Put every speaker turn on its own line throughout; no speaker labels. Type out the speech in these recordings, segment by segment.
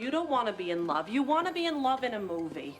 You don't want to be in love. You want to be in love in a movie.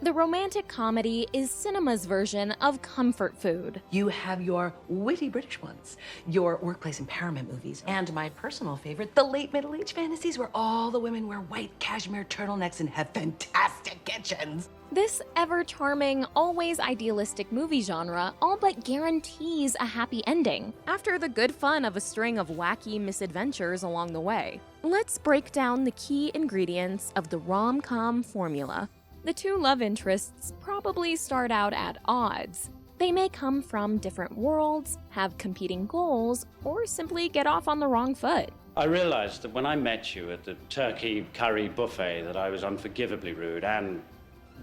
The romantic comedy is cinema's version of comfort food.
You have your witty British ones, your workplace empowerment movies, and my personal favorite, the late middle-age fantasies where all the women wear white cashmere turtlenecks and have fantastic kitchens.
This ever-charming, always idealistic movie genre all but guarantees a happy ending, after the good fun of a string of wacky misadventures along the way. Let's break down the key ingredients of the rom-com formula. The two love interests probably start out at odds. They may come from different worlds, have competing goals, or simply get off on the wrong foot.
I realized that when I met you at the turkey curry buffet that I was unforgivably rude and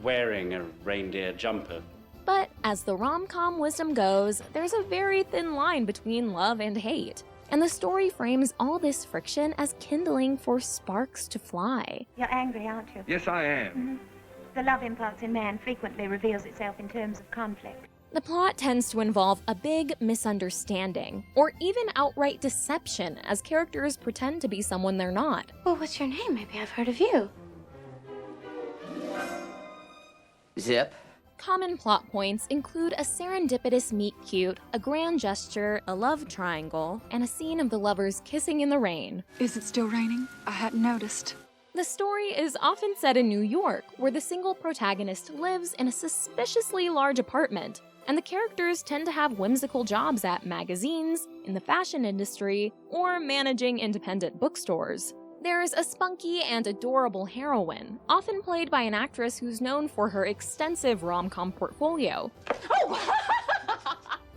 wearing a reindeer jumper.
But as the rom-com wisdom goes, there's a very thin line between love and hate. And the story frames all this friction as kindling for sparks to fly.
You're angry, aren't you?
Yes, I am.
Mm-hmm. The love impulse in man frequently reveals itself in terms of conflict.
The plot tends to involve a big misunderstanding, or even outright deception as characters pretend to be someone they're not.
Well, what's your name? Maybe I've heard of you.
Zip.
Common plot points include a serendipitous meet-cute, a grand gesture, a love triangle, and a scene of the lovers kissing in the rain.
Is it still raining? I hadn't noticed.
The story is often set in New York, where the single protagonist lives in a suspiciously large apartment, and the characters tend to have whimsical jobs at magazines, in the fashion industry, or managing independent bookstores. There's a spunky and adorable heroine, often played by an actress who's known for her extensive rom-com portfolio.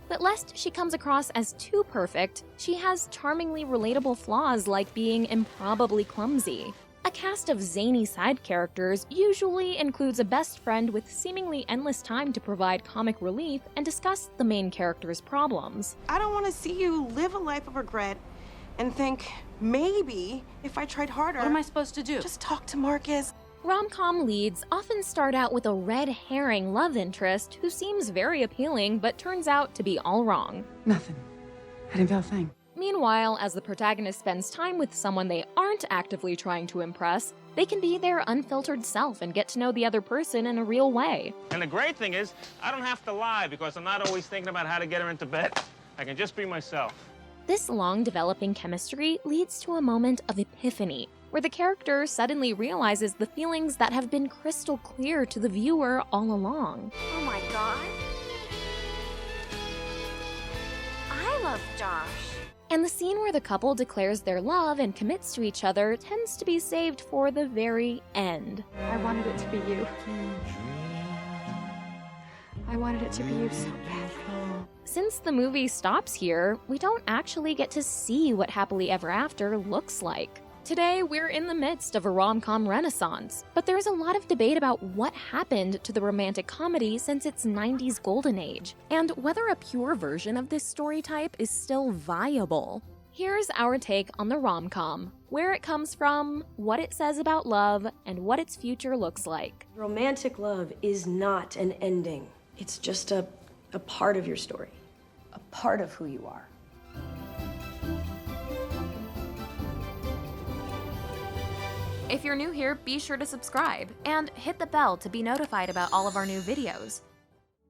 But lest she comes across as too perfect, she has charmingly relatable flaws like being improbably clumsy. A cast of zany side characters usually includes a best friend with seemingly endless time to provide comic relief and discuss the main character's problems.
I don't want to see you live a life of regret and think, maybe if I tried harder.
What am I supposed to do?
Just talk to Marcus.
Rom-com leads often start out with a red herring love interest who seems very appealing but turns out to be all wrong.
Nothing. I didn't feel a thing.
Meanwhile, as the protagonist spends time with someone they aren't actively trying to impress, they can be their unfiltered self and get to know the other person in a real way.
And the great thing is, I don't have to lie because I'm not always thinking about how to get her into bed. I can just be myself.
This long-developing chemistry leads to a moment of epiphany, where the character suddenly realizes the feelings that have been crystal clear to the viewer all along.
Oh my god. I love Josh.
And the scene where the couple declares their love and commits to each other tends to be saved for the very end.
I wanted it to be you. I wanted it to be you so bad.
Since the movie stops here, we don't actually get to see what happily ever after looks like. Today, we're in the midst of a rom-com renaissance, but there's a lot of debate about what happened to the romantic comedy since its 90s golden age, and whether a pure version of this story type is still viable. Here's our take on the rom-com, where it comes from, what it says about love, and what its future looks like.
Romantic love is not an ending. It's just a part of your story, a part of who you are.
If you're new here, be sure to subscribe and hit the bell to be notified about all of our new videos.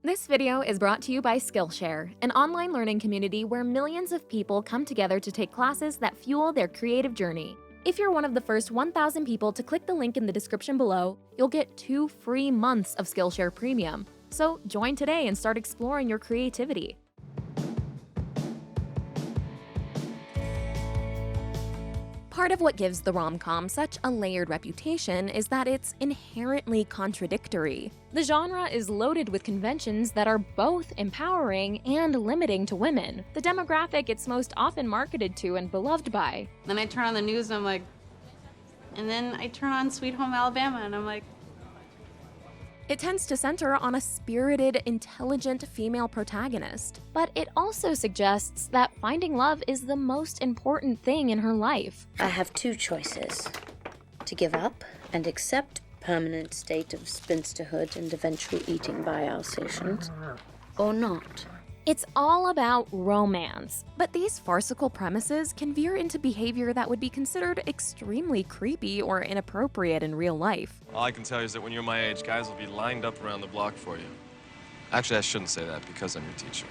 This video is brought to you by Skillshare, an online learning community where millions of people come together to take classes that fuel their creative journey. If you're one of the first 1,000 people to click the link in the description below, you'll get 2 free months of Skillshare Premium. So join today and start exploring your creativity. Part of what gives the rom-com such a layered reputation is that it's inherently contradictory. The genre is loaded with conventions that are both empowering and limiting to women, the demographic it's most often marketed to and beloved by.
Then I turn on the news and I'm like, and then I turn on Sweet Home Alabama and I'm like,
It tends to center on a spirited, intelligent female protagonist, but it also suggests that finding love is the most important thing in her life.
I have 2 choices. To give up and accept permanent state of spinsterhood and eventual eating by Alsatians, or not.
It's all about romance, but these farcical premises can veer into behavior that would be considered extremely creepy or inappropriate in real life.
All I can tell you is that when you're my age, guys will be lined up around the block for you. Actually, I shouldn't say that because I'm your teacher.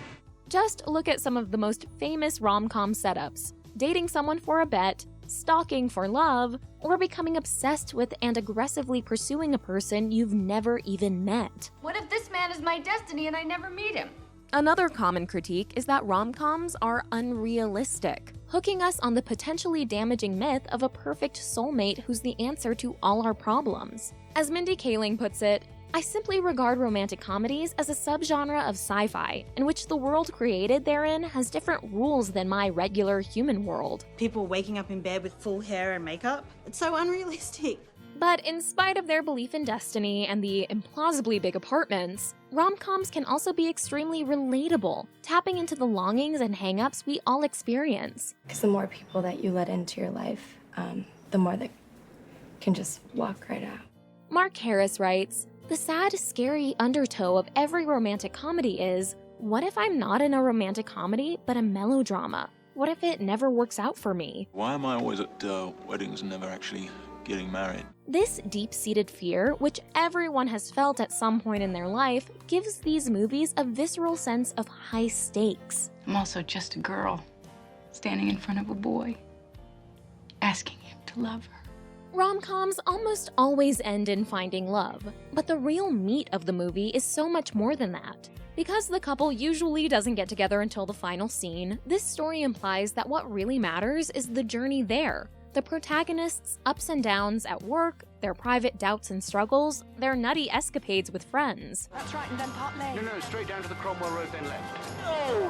Just look at some of the most famous rom-com setups: dating someone for a bet, stalking for love, or becoming obsessed with and aggressively pursuing a person you've never even met.
What if this man is my destiny and I never meet him?
Another common critique is that rom-coms are unrealistic, hooking us on the potentially damaging myth of a perfect soulmate who's the answer to all our problems. As Mindy Kaling puts it, I simply regard romantic comedies as a subgenre of sci-fi, in which the world created therein has different rules than my regular human world.
People waking up in bed with full hair and makeup? It's so unrealistic.
But in spite of their belief in destiny and the implausibly big apartments, rom-coms can also be extremely relatable, tapping into the longings and hang-ups we all experience.
Because the more people that you let into your life, the more that can just walk right out.
Mark Harris writes, "The sad, scary undertow of every romantic comedy is, what if I'm not in a romantic comedy, but a melodrama? What if it never works out for me?
Why am I always at weddings and never actually getting married?"
This deep-seated fear, which everyone has felt at some point in their life, gives these movies a visceral sense of high stakes.
I'm also just a girl, standing in front of a boy, asking him to love her.
Rom-coms almost always end in finding love, but the real meat of the movie is so much more than that. Because the couple usually doesn't get together until the final scene, this story implies that what really matters is the journey there. The protagonist's ups and downs at work, their private doubts and struggles, their nutty escapades with friends.
That's right, and then Park Lane.
No, straight down to the Cromwell Road, then left.
No!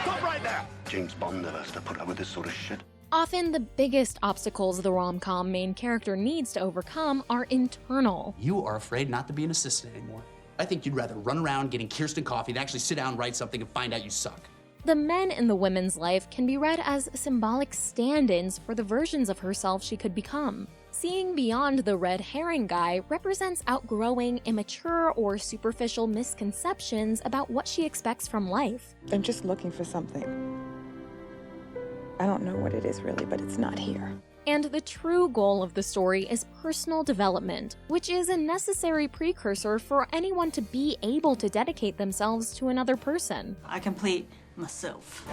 Stop right there! James Bond never has to put up with this sort of shit.
Often the biggest obstacles the rom-com main character needs to overcome are internal.
You are afraid not to be an assistant anymore. I think you'd rather run around getting Kirsten coffee than actually sit down, write something, and find out you suck.
The men in the women's life can be read as symbolic stand-ins for the versions of herself she could become. Seeing beyond the red herring guy represents outgrowing immature or superficial misconceptions about what she expects from life.
I'm just looking for something. I don't know what it is really, but it's not here.
And the true goal of the story is personal development, which is a necessary precursor for anyone to be able to dedicate themselves to another person.
I complete myself.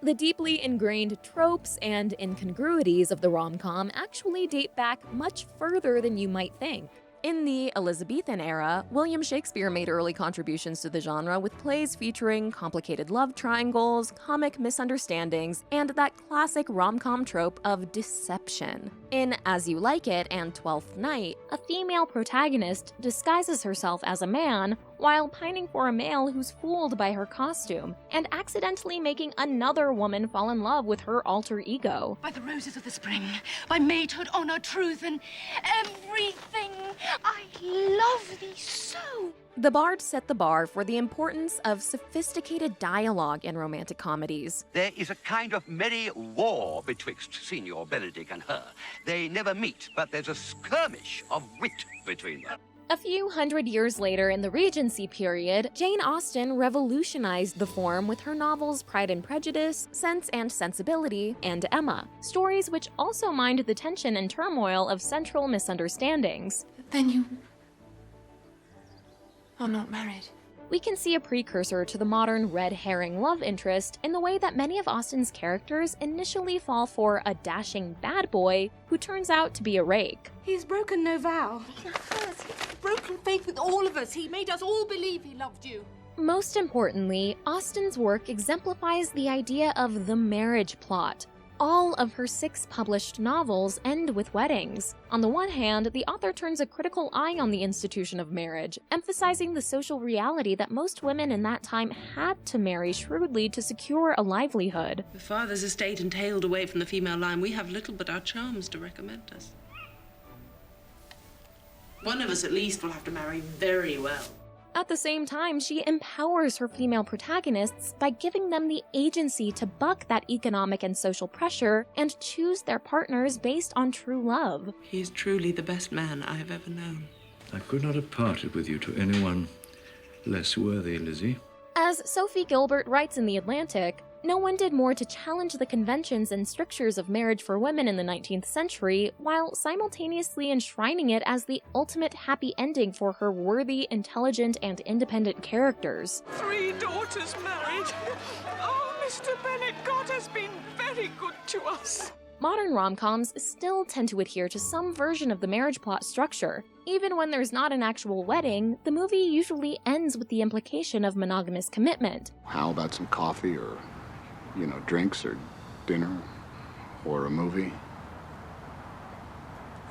The deeply ingrained tropes and incongruities of the rom-com actually date back much further than you might think. In the Elizabethan era, William Shakespeare made early contributions to the genre with plays featuring complicated love triangles, comic misunderstandings, and that classic rom-com trope of deception. In As You Like It and Twelfth Night, a female protagonist disguises herself as a man while pining for a male who's fooled by her costume and accidentally making another woman fall in love with her alter ego.
By the roses of the spring, by maidhood, honor, truth, and everything, I love thee so.
The Bard set the bar for the importance of sophisticated dialogue in romantic comedies.
There is a kind of merry war betwixt Signor Benedict and her. They never meet, but there's a skirmish of wit between them.
A few hundred years later in the Regency period, Jane Austen revolutionized the form with her novels Pride and Prejudice, Sense and Sensibility, and Emma, stories which also mined the tension and turmoil of central misunderstandings.
Then you are not married.
We can see a precursor to the modern red herring love interest in the way that many of Austen's characters initially fall for a dashing bad boy who turns out to be a rake.
He's broken no vow. Yes, he's broken faith with all of us. He made us all believe he loved you.
Most importantly, Austen's work exemplifies the idea of the marriage plot. All of her 6 published novels end with weddings. On the one hand, the author turns a critical eye on the institution of marriage, emphasizing the social reality that most women in that time had to marry shrewdly to secure a livelihood.
With father's estate entailed away from the female line, we have little but our charms to recommend us. One of us at least will have to marry very well.
At the same time, she empowers her female protagonists by giving them the agency to buck that economic and social pressure and choose their partners based on true love.
He is truly the best man I have ever known.
I could not have parted with you to anyone less worthy, Lizzie.
As Sophie Gilbert writes in The Atlantic, no one did more to challenge the conventions and strictures of marriage for women in the 19th century, while simultaneously enshrining it as the ultimate happy ending for her worthy, intelligent, and independent characters.
3 daughters married. Oh, Mr. Bennett, God has been very good to us.
Modern rom-coms still tend to adhere to some version of the marriage plot structure. Even when there's not an actual wedding, the movie usually ends with the implication of monogamous commitment.
How about some coffee or, drinks or dinner or a movie?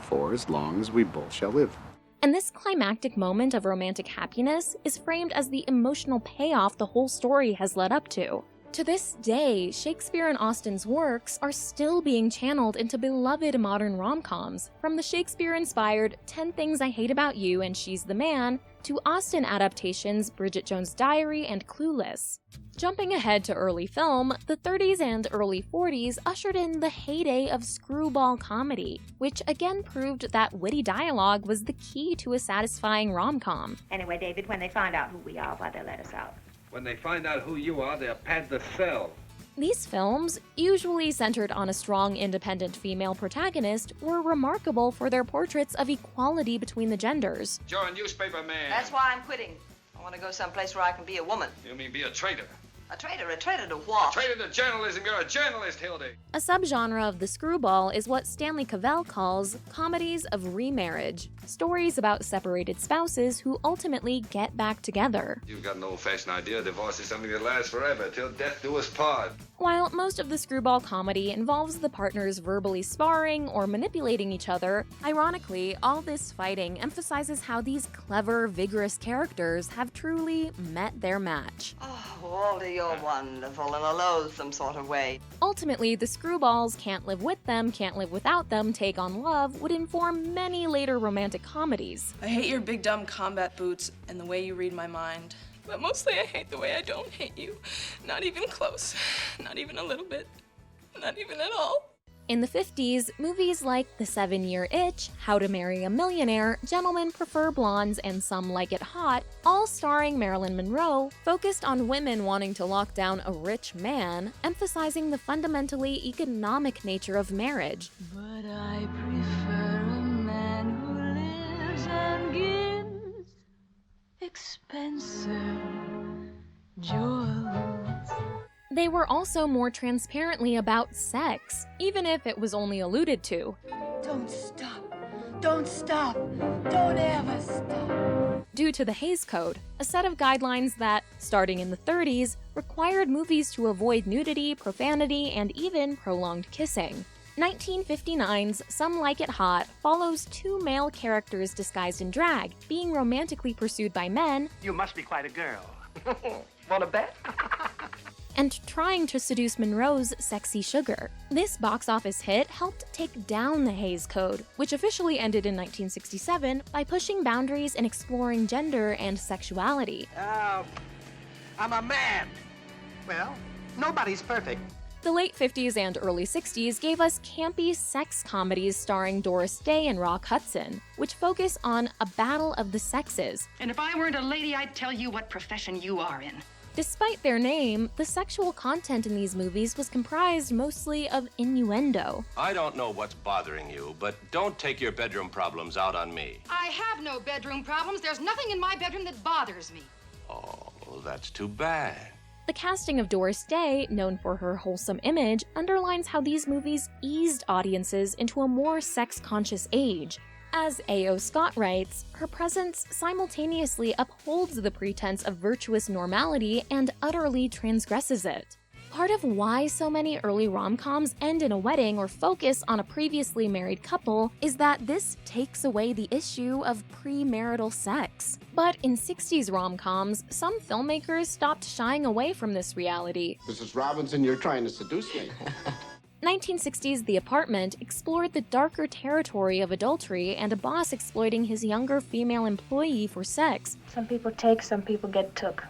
For as long as we both shall live.
And this climactic moment of romantic happiness is framed as the emotional payoff the whole story has led up to. To this day, Shakespeare and Austen's works are still being channeled into beloved modern rom-coms, from the Shakespeare-inspired 10 Things I Hate About You and She's the Man, to Austen adaptations Bridget Jones' Diary and Clueless. Jumping ahead to early film, the 30s and early 40s ushered in the heyday of screwball comedy, which again proved that witty dialogue was the key to a satisfying rom-com.
Anyway, David, when they find out who we are, why they let us out?
When they find out who you are, they'll pad the cell.
These films, usually centered on a strong independent female protagonist, were remarkable for their portraits of equality between the genders.
You're a newspaper man.
That's why I'm quitting. I want to go someplace where I can be a woman.
You mean be a traitor?
A traitor? A traitor to what?
A traitor to journalism. You're a journalist, Hildy.
A subgenre of the screwball is what Stanley Cavell calls comedies of remarriage, stories about separated spouses who ultimately get back together.
You've got an old-fashioned idea divorce is something that lasts forever, till death do us part.
While most of the screwball comedy involves the partners verbally sparring or manipulating each other, ironically, all this fighting emphasizes how these clever, vigorous characters have truly met their match.
Oh, Walter, you're wonderful in a loathsome sort of way.
Ultimately, the screwballs can't live with them, can't live without them, take on love would inform many later romantic comedies.
I hate your big dumb combat boots and the way you read my mind. But mostly I hate the way I don't hate you. Not even close. Not even a little bit. Not even at all.
In the 50s, movies like The 7-Year Itch, How to Marry a Millionaire, Gentlemen Prefer Blondes, and Some Like It Hot, all starring Marilyn Monroe, focused on women wanting to lock down a rich man, emphasizing the fundamentally economic nature of marriage.
But I prefer a man who lives and gives expensive jewels.
They were also more transparently about sex, even if it was only alluded to.
Don't stop. Don't stop. Don't ever stop.
Due to the Hays Code, a set of guidelines that, starting in the 30s, required movies to avoid nudity, profanity, and even prolonged kissing. 1959's Some Like It Hot follows 2 male characters disguised in drag, being romantically pursued by men.
You must be quite a girl. Wanna bet?
And trying to seduce Monroe's sexy sugar. This box office hit helped take down the Hays Code, which officially ended in 1967 by pushing boundaries and exploring gender and sexuality.
I'm a man. Well, nobody's perfect.
The late 50s and early 60s gave us campy sex comedies starring Doris Day and Rock Hudson, which focus on a battle of the sexes.
And if I weren't a lady, I'd tell you what profession you are in.
Despite their name, the sexual content in these movies was comprised mostly of innuendo.
I don't know what's bothering you, but don't take your bedroom problems out on me.
I have no bedroom problems. There's nothing in my bedroom that bothers me.
Oh, that's too bad.
The casting of Doris Day, known for her wholesome image, underlines how these movies eased audiences into a more sex-conscious age. As A.O. Scott writes, her presence simultaneously upholds the pretense of virtuous normality and utterly transgresses it. Part of why so many early rom-coms end in a wedding or focus on a previously married couple is that this takes away the issue of premarital sex. But in 60s rom-coms, some filmmakers stopped shying away from this reality.
Mrs. Robinson, you're trying to seduce me.
1960's The Apartment explored the darker territory of adultery and a boss exploiting his younger female employee for sex.
Some people take, some people get took.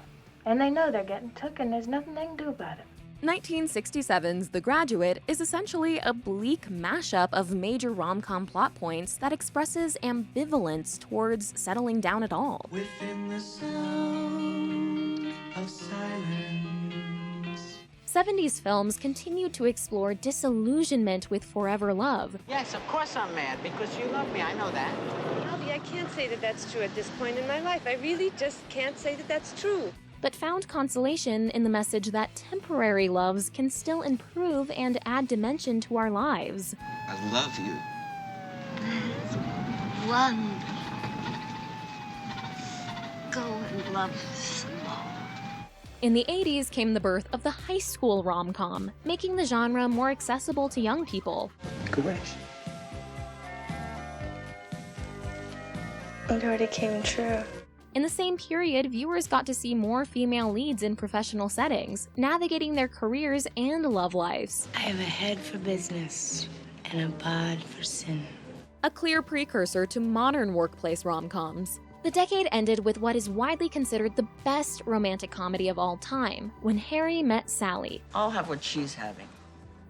And they know they're getting took, and there's nothing they can do about it.
1967's The Graduate is essentially a bleak mashup of major rom-com plot points that expresses ambivalence towards settling down at all.
Within the sound of silence.
70s films continued to explore disillusionment with forever love.
Yes, of course I'm mad, because you love me, I know that.
Albie, I can't say that that's true at this point in my life. I really just can't say that that's true.
But found consolation in the message that temporary loves can still improve and add dimension to our lives.
I love you.
Wonderful. Go and love some more.
In the 80s came the birth of the high school rom-com, making the genre more accessible to young people.
Correct.
It already came true.
In the same period, viewers got to see more female leads in professional settings, navigating their careers and love lives.
I have a head for business and a bod for sin.
A clear precursor to modern workplace rom-coms. The decade ended with what is widely considered the best romantic comedy of all time, When Harry Met Sally.
I'll have what she's having.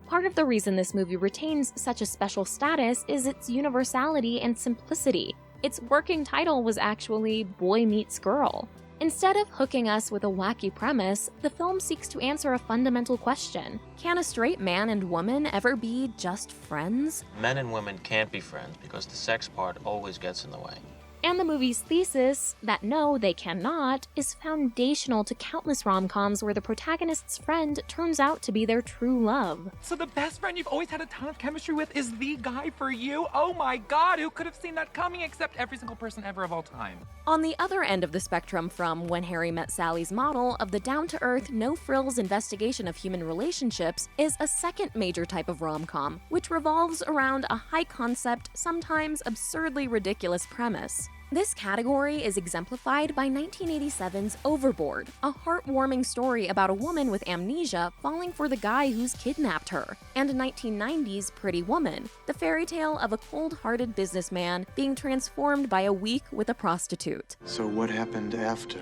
Part of the reason this movie retains such a special status is its universality and simplicity. Its working title was actually Boy Meets Girl. Instead of hooking us with a wacky premise, the film seeks to answer a fundamental question. Can a straight man and woman ever be just friends?
Men and women can't be friends because the sex part always gets in the way.
And the movie's thesis, that no, they cannot, is foundational to countless rom-coms where the protagonist's friend turns out to be their true love.
So the best friend you've always had a ton of chemistry with is the guy for you? Oh my god, who could have seen that coming except every single person ever of all time?
On the other end of the spectrum from When Harry Met Sally's model of the down-to-earth, no-frills investigation of human relationships is a second major type of rom-com, which revolves around a high-concept, sometimes absurdly ridiculous premise. This category is exemplified by 1987's Overboard, a heartwarming story about a woman with amnesia falling for the guy who's kidnapped her, and 1990's Pretty Woman, the fairy tale of a cold-hearted businessman being transformed by a week with a prostitute.
So what happened after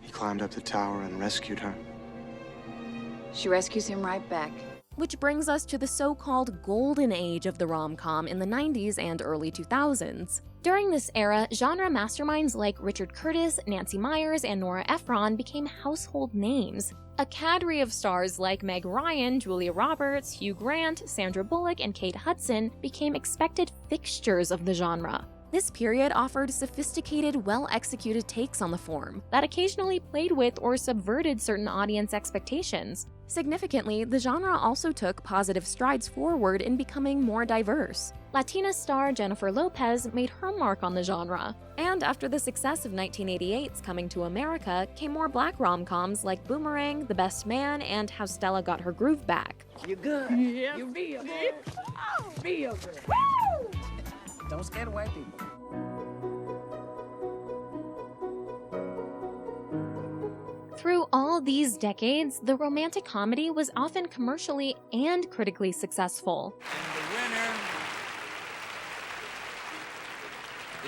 he climbed up the tower and rescued her?
She rescues him right back.
Which brings us to the so-called golden age of the rom-com in the 90s and early 2000s. During this era, genre masterminds like Richard Curtis, Nancy Meyers, and Nora Ephron became household names. A cadre of stars like Meg Ryan, Julia Roberts, Hugh Grant, Sandra Bullock, and Kate Hudson became expected fixtures of the genre. This period offered sophisticated, well-executed takes on the form that occasionally played with or subverted certain audience expectations. Significantly, the genre also took positive strides forward in becoming more diverse. Latina star Jennifer Lopez made her mark on the genre. And after the success of 1988's Coming to America, came more black rom-coms like Boomerang, The Best Man, and How Stella Got Her Groove Back.
You good?
Yeah.
You real good? Oh, real good.
Woo!
Don't scare the white people.
Through all these decades, the romantic comedy was often commercially and critically successful.
The winner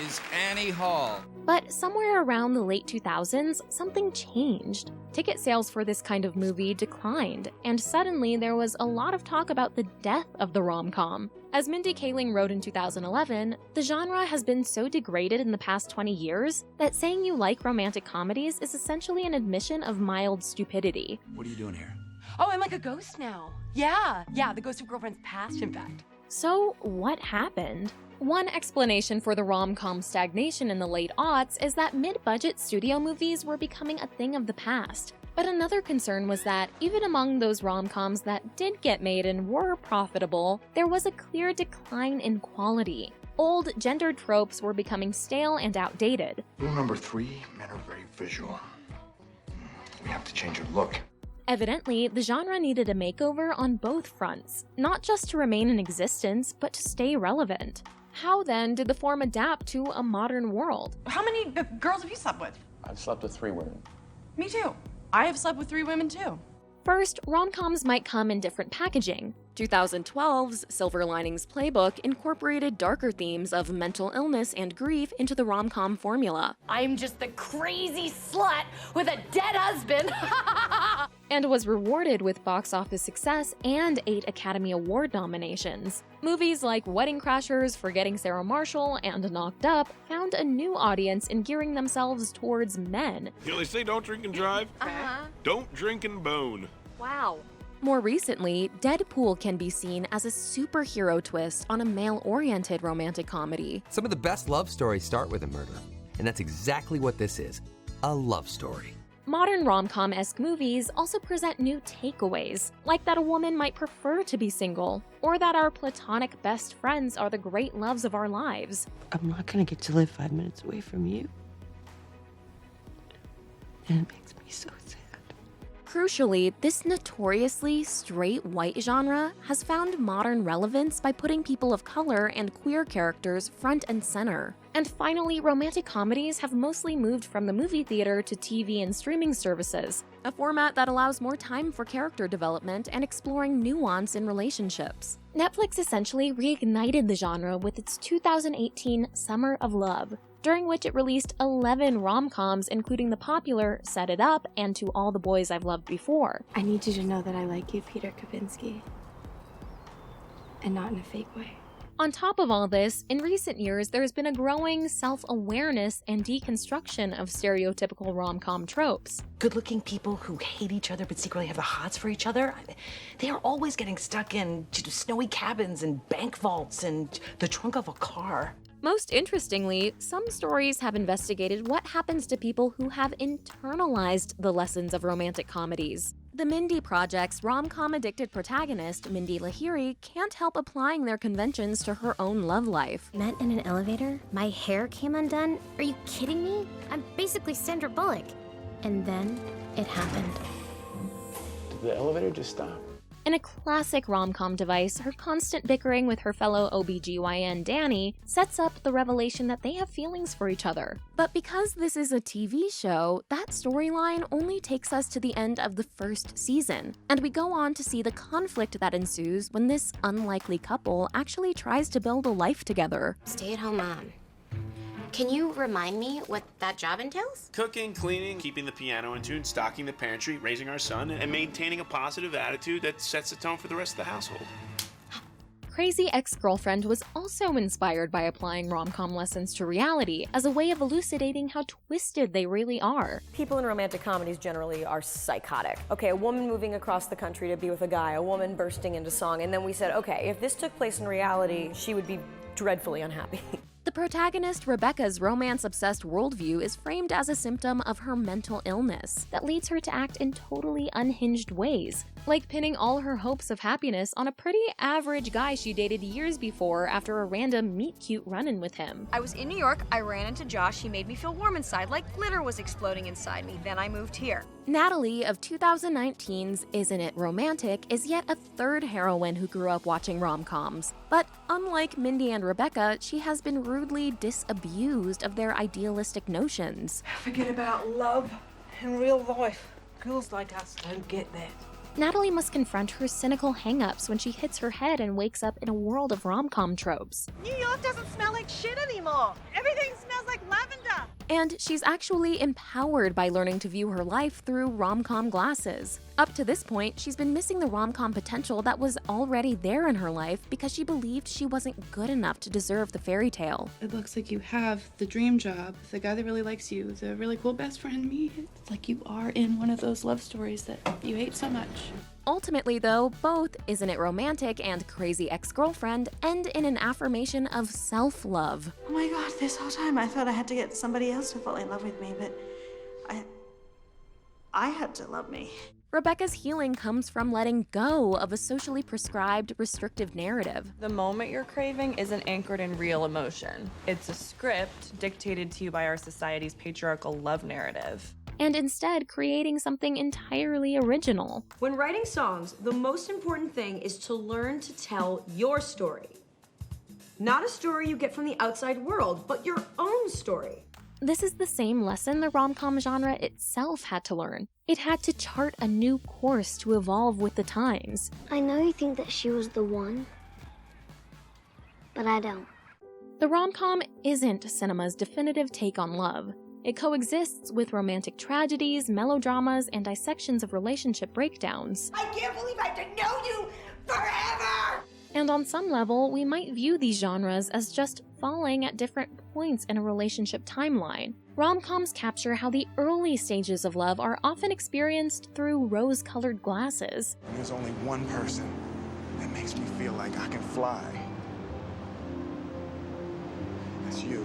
is Annie Hall.
But somewhere around the late 2000s, something changed. Ticket sales for this kind of movie declined, and suddenly there was a lot of talk about the death of the rom-com. As Mindy Kaling wrote in 2011, the genre has been so degraded in the past 20 years that saying you like romantic comedies is essentially an admission of mild stupidity.
What are you doing here?
Oh, I'm like a ghost now. Yeah, the ghost of girlfriend's past, in fact.
So, what happened? One explanation for the rom-com stagnation in the late aughts is that mid-budget studio movies were becoming a thing of the past. But another concern was that, even among those rom-coms that did get made and were profitable, there was a clear decline in quality. Old gendered tropes were becoming stale and outdated.
Rule number 3, men are very visual. We have to change your look.
Evidently, the genre needed a makeover on both fronts, not just to remain in existence, but to stay relevant. How then did the form adapt to a modern world?
How many girls have you slept with?
I've slept with 3 women.
Me too. I have slept with 3 women too.
First, rom-coms might come in different packaging. 2012's Silver Linings Playbook incorporated darker themes of mental illness and grief into the rom-com formula.
I'm just the crazy slut with a dead husband.
And was rewarded with box office success and 8 Academy Award nominations. Movies like Wedding Crashers, Forgetting Sarah Marshall, and Knocked Up found a new audience in gearing themselves towards men.
You know, they say don't drink and drive. Don't drink and bone.
Wow. More recently, Deadpool can be seen as a superhero twist on a male-oriented romantic comedy.
Some of the best love stories start with a murder, and that's exactly what this is, a love story.
Modern rom-com-esque movies also present new takeaways, like that a woman might prefer to be single, or that our platonic best friends are the great loves of our lives.
I'm not gonna get to live 5 minutes away from you. And it makes me so sad.
Crucially, this notoriously straight white genre has found modern relevance by putting people of color and queer characters front and center. And finally, romantic comedies have mostly moved from the movie theater to TV and streaming services, a format that allows more time for character development and exploring nuance in relationships. Netflix essentially reignited the genre with its 2018 Summer of Love, during which it released 11 rom-coms, including the popular Set It Up and To All the Boys I've Loved Before.
I need you to know that I like you, Peter Kavinsky. And not in a fake way.
On top of all this, in recent years, there's been a growing self-awareness and deconstruction of stereotypical rom-com tropes.
Good-looking people who hate each other but secretly have the hots for each other, they are always getting stuck in snowy cabins and bank vaults and the trunk of a car.
Most interestingly, some stories have investigated what happens to people who have internalized the lessons of romantic comedies. The Mindy Project's rom-com addicted protagonist, Mindy Lahiri, can't help applying their conventions to her own love life.
Met in an elevator? My hair came undone? Are you kidding me? I'm basically Sandra Bullock. And then it happened.
Did the elevator just stop?
In a classic rom-com device, her constant bickering with her fellow OBGYN Danny sets up the revelation that they have feelings for each other. But because this is a TV show, that storyline only takes us to the end of the first season, and we go on to see the conflict that ensues when this unlikely couple actually tries to build a life together.
Stay-at-home mom. Can you remind me what that job entails?
Cooking, cleaning, keeping the piano in tune, stocking the pantry, raising our son, and maintaining a positive attitude that sets the tone for the rest of the household.
Crazy Ex-Girlfriend was also inspired by applying rom-com lessons to reality as a way of elucidating how twisted they really are.
People in romantic comedies generally are psychotic. Okay, a woman moving across the country to be with a guy, a woman bursting into song, and then we said, okay, if this took place in reality, she would be dreadfully unhappy.
The protagonist, Rebecca's romance-obsessed worldview is framed as a symptom of her mental illness that leads her to act in totally unhinged ways, like pinning all her hopes of happiness on a pretty average guy she dated years before after a random meet-cute run-in with him.
I was in New York, I ran into Josh, he made me feel warm inside, like glitter was exploding inside me, then I moved here.
Natalie of 2019's Isn't It Romantic is yet a third heroine who grew up watching rom-coms. But unlike Mindy and Rebecca, she has been rudely disabused of their idealistic notions.
Forget about love in real life. Girls like us don't get that.
Natalie must confront her cynical hang-ups when she hits her head and wakes up in a world of rom-com tropes.
New York doesn't smell like shit anymore. Everything smells like lavender.
And she's actually empowered by learning to view her life through rom-com glasses. Up to this point, she's been missing the rom-com potential that was already there in her life because she believed she wasn't good enough to deserve the fairy tale.
It looks like you have the dream job, the guy that really likes you, the really cool best friend, me. It's like you are in one of those love stories that you hate so much.
Ultimately, though, both Isn't It Romantic and Crazy Ex-Girlfriend end in an affirmation of self-love.
Oh my god, this whole time I thought I had to get somebody else to fall in love with me, but I had to love me.
Rebecca's healing comes from letting go of a socially prescribed, restrictive narrative.
The moment you're craving isn't anchored in real emotion. It's a script dictated to you by our society's patriarchal love narrative.
And instead creating something entirely original.
When writing songs, the most important thing is to learn to tell your story. Not a story you get from the outside world, but your own story.
This is the same lesson the rom-com genre itself had to learn. It had to chart a new course to evolve with the times.
I know you think that she was the one, but I don't.
The rom-com isn't cinema's definitive take on love. It coexists with romantic tragedies, melodramas, and dissections of relationship breakdowns.
I can't believe I have to know you forever!
And on some level, we might view these genres as just falling at different points in a relationship timeline. Rom-coms capture how the early stages of love are often experienced through rose-colored glasses.
There's only one person that makes me feel like I can fly. That's you.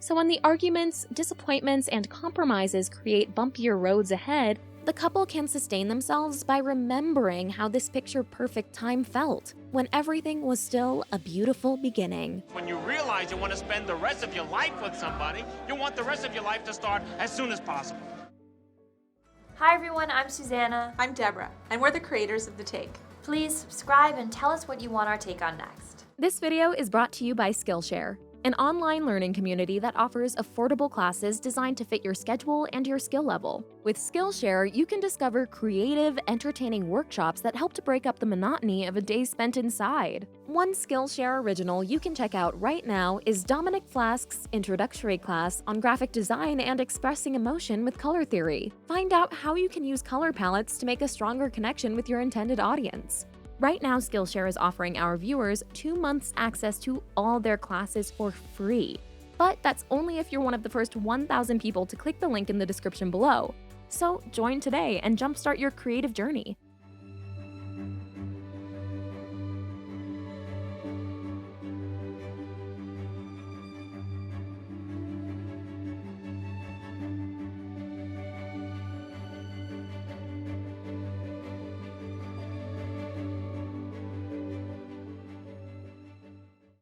So when the arguments, disappointments, and compromises create bumpier roads ahead, the couple can sustain themselves by remembering how this picture-perfect time felt, when everything was still a beautiful beginning.
When you realize you want to spend the rest of your life with somebody, you want the rest of your life to start as soon as possible.
Hi everyone, I'm Susanna.
I'm Deborah, and we're the creators of The Take.
Please subscribe and tell us what you want our take on next.
This video is brought to you by Skillshare, an online learning community that offers affordable classes designed to fit your schedule and your skill level. With Skillshare, you can discover creative, entertaining workshops that help to break up the monotony of a day spent inside. One Skillshare original you can check out right now is Dominic Flask's introductory class on graphic design and expressing emotion with color theory. Find out how you can use color palettes to make a stronger connection with your intended audience. Right now, Skillshare is offering our viewers 2 months access to all their classes for free. But that's only if you're one of the first 1,000 people to click the link in the description below. So join today and jumpstart your creative journey.